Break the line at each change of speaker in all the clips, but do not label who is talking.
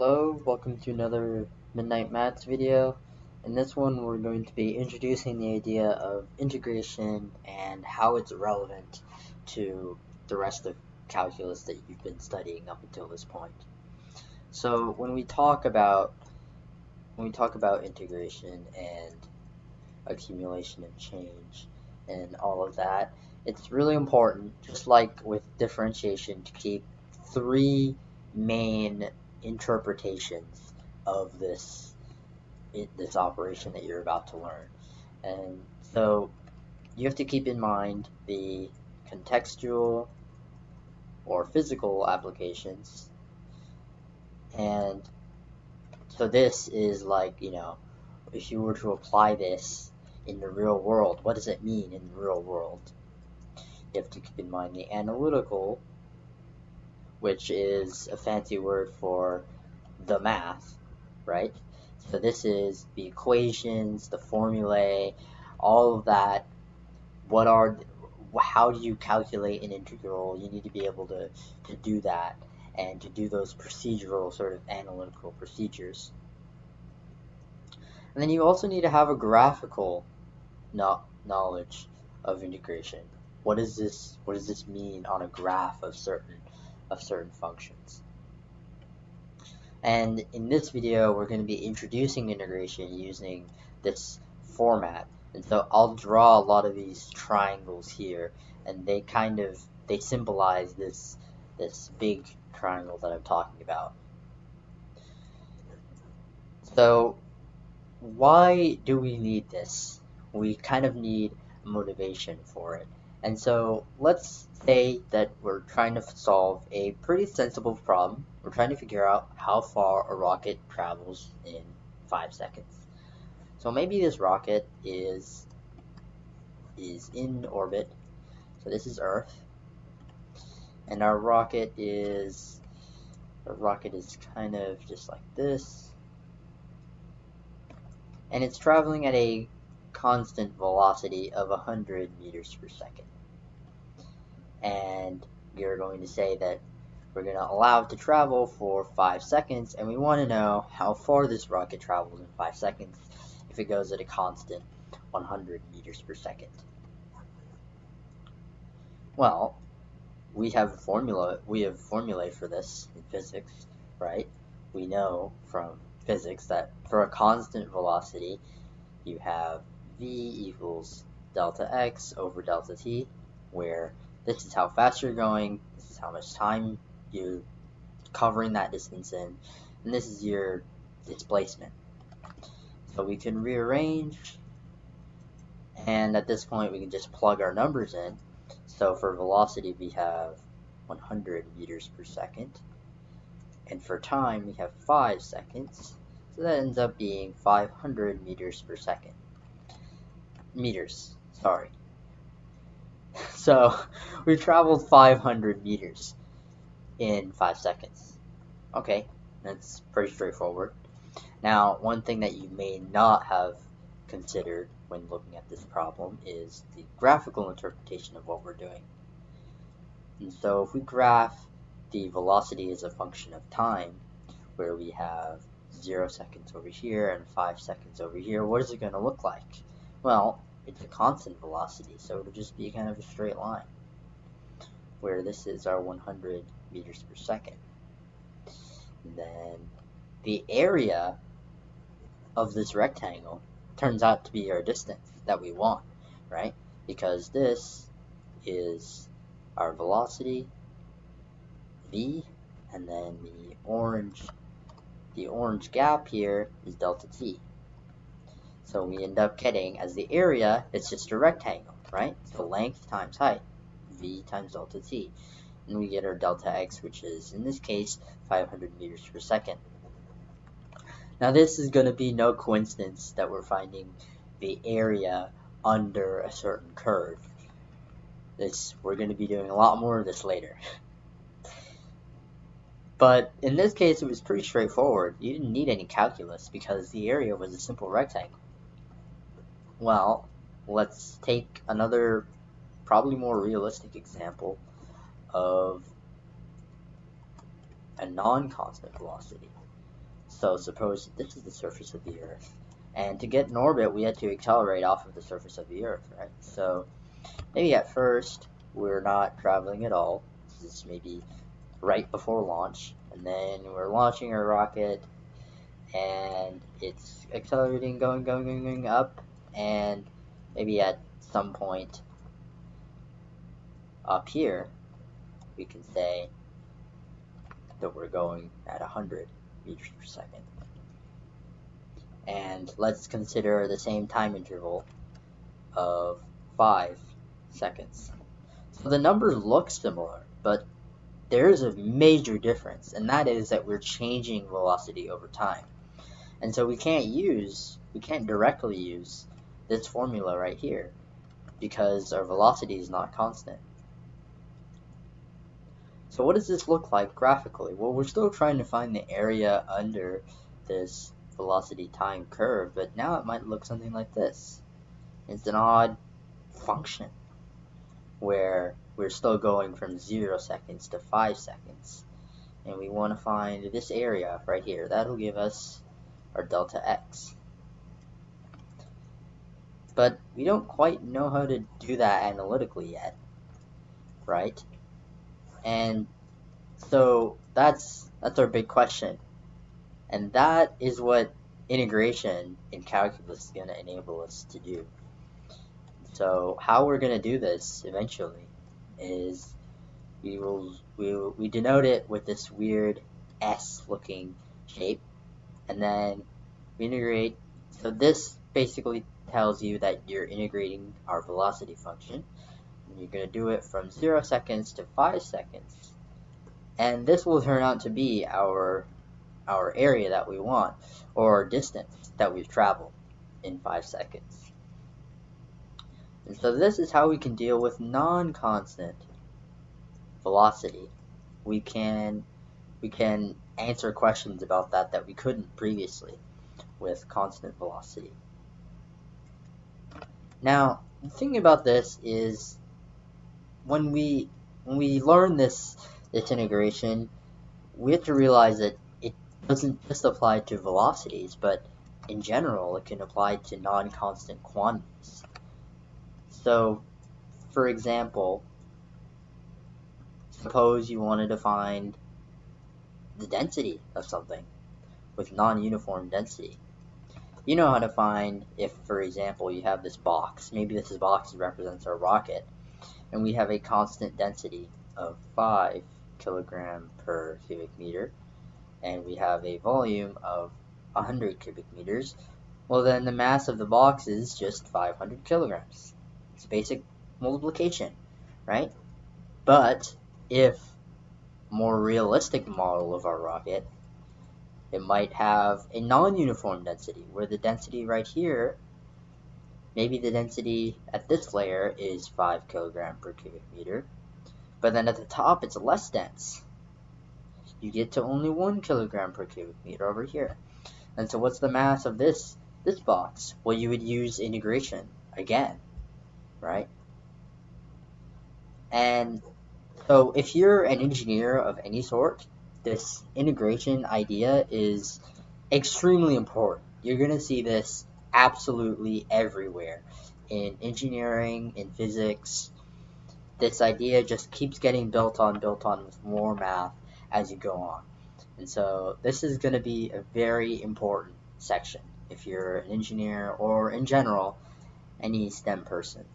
Hello, welcome to another Midnight Maths video. In this one we're going to be introducing the idea of integration and how it's relevant to the rest of calculus that you've been studying up until this point. So when we talk about integration and accumulation and change and all of that, it's really important, just like with differentiation, to keep three main interpretations of this operation that you're about to learn. And so you have to keep in mind the contextual or physical applications. And so this is like, if you were to apply this in the real world, what does it mean in the real world? You have to keep in mind the analytical, which is a fancy word for the math, right? So this is the equations, the formulae, all of that. How do you calculate an integral? You need to be able to do that and to do those procedural sort of analytical procedures. And then you also need to have a graphical knowledge of integration. What does this mean on a graph of certain functions? And in this video we're going to be introducing integration using this format. And so I'll draw a lot of these triangles here, and they symbolize this big triangle that I'm talking about. So why do we need this? We kind of need motivation for it. And so let's say that we're trying to solve a pretty sensible problem. We're trying to figure out how far a rocket travels in 5 seconds. So maybe this rocket is in orbit. So this is Earth. And our rocket is kind of just like this. And it's traveling at a constant velocity of 100 meters per second. And we're going to say that we're going to allow it to travel for 5 seconds, and we want to know how far this rocket travels in 5 seconds if it goes at a constant 100 meters per second. Well, we have formulae for this in physics, right? We know from physics that for a constant velocity you have v equals delta x over delta t, where this is how fast you're going, this is how much time you're covering that distance in, and this is your displacement. So we can rearrange, and at this point we can just plug our numbers in. So for velocity we have 100 meters per second, and for time we have 5 seconds, so that ends up being 500 meters per second. So we've traveled 500 meters in 5 seconds. Okay, that's pretty straightforward. Now, one thing that you may not have considered when looking at this problem is the graphical interpretation of what we're doing. And so if we graph the velocity as a function of time, where we have 0 seconds over here and 5 seconds over here, what is it going to look like? Well, it's a constant velocity, so it'll just be kind of a straight line, where this is our 100 meters per second. And then the area of this rectangle turns out to be our distance that we want, right? Because this is our velocity, v, and then the orange gap here is delta t. So we end up getting, as the area, it's just a rectangle, right? So length times height, v times delta t. And we get our delta x, which is, in this case, 500 meters per second. Now this is going to be no coincidence that we're finding the area under a certain curve. We're going to be doing a lot more of this later. But in this case it was pretty straightforward. You didn't need any calculus because the area was a simple rectangle. Well, let's take another, probably more realistic example of a non-constant velocity. So suppose this is the surface of the Earth, and to get in orbit we had to accelerate off of the surface of the Earth, right? So maybe at first we're not traveling at all. This is maybe right before launch, and then we're launching our rocket, and it's accelerating, going up, and maybe at some point up here we can say that we're going at 100 meters per second. And let's consider the same time interval of 5 seconds. So the numbers look similar, but there is a major difference, and that is that we're changing velocity over time. And so we can't directly use this formula right here because our velocity is not constant. So what does this look like graphically? Well, we're still trying to find the area under this velocity time curve, but now it might look something like this. It's an odd function where we're still going from 0 seconds to 5 seconds, and we want to find this area right here. That'll give us our delta x. But we don't quite know how to do that analytically yet, right? And so that's our big question. And that is what integration in calculus is going to enable us to do. So how we're going to do this eventually is we denote it with this weird S looking shape, and then we integrate. So this basically tells you that you're integrating our velocity function, and you're going to do it from 0 seconds to 5 seconds, and this will turn out to be our area that we want, or distance that we've traveled in 5 seconds. And so this is how we can deal with non-constant velocity. We can answer questions about that we couldn't previously with constant velocity. Now, the thing about this is when we learn this integration, we have to realize that it doesn't just apply to velocities, but in general it can apply to non-constant quantities. So, for example, suppose you wanted to find the density of something with non-uniform density. You know how to find if, for example, you have this box. Maybe this box represents our rocket, and we have a constant density of 5 kilogram per cubic meter, and we have a volume of 100 cubic meters. Well, then the mass of the box is just 500 kilograms. It's basic multiplication, right? But if a more realistic model of our rocket, it might have a non-uniform density, where the density right here, maybe the density at this layer is 5 kilogram per cubic meter, but then at the top it's less dense. You get to only 1 kilogram per cubic meter over here. And so what's the mass of this box? Well, you would use integration again, right? And so if you're an engineer of any sort, this integration idea is extremely important. You're going to see this absolutely everywhere. In engineering, in physics, this idea just keeps getting built on with more math as you go on. And so this is going to be a very important section if you're an engineer or, in general, any STEM person.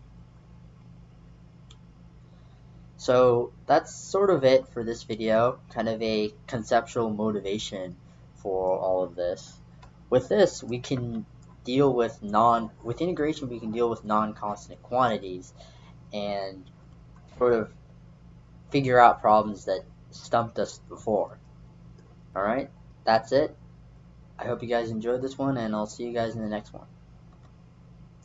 So that's sort of it for this video, kind of a conceptual motivation for all of this. With this, we can deal with integration, we can deal with non-constant quantities and sort of figure out problems that stumped us before. Alright, that's it. I hope you guys enjoyed this one, and I'll see you guys in the next one.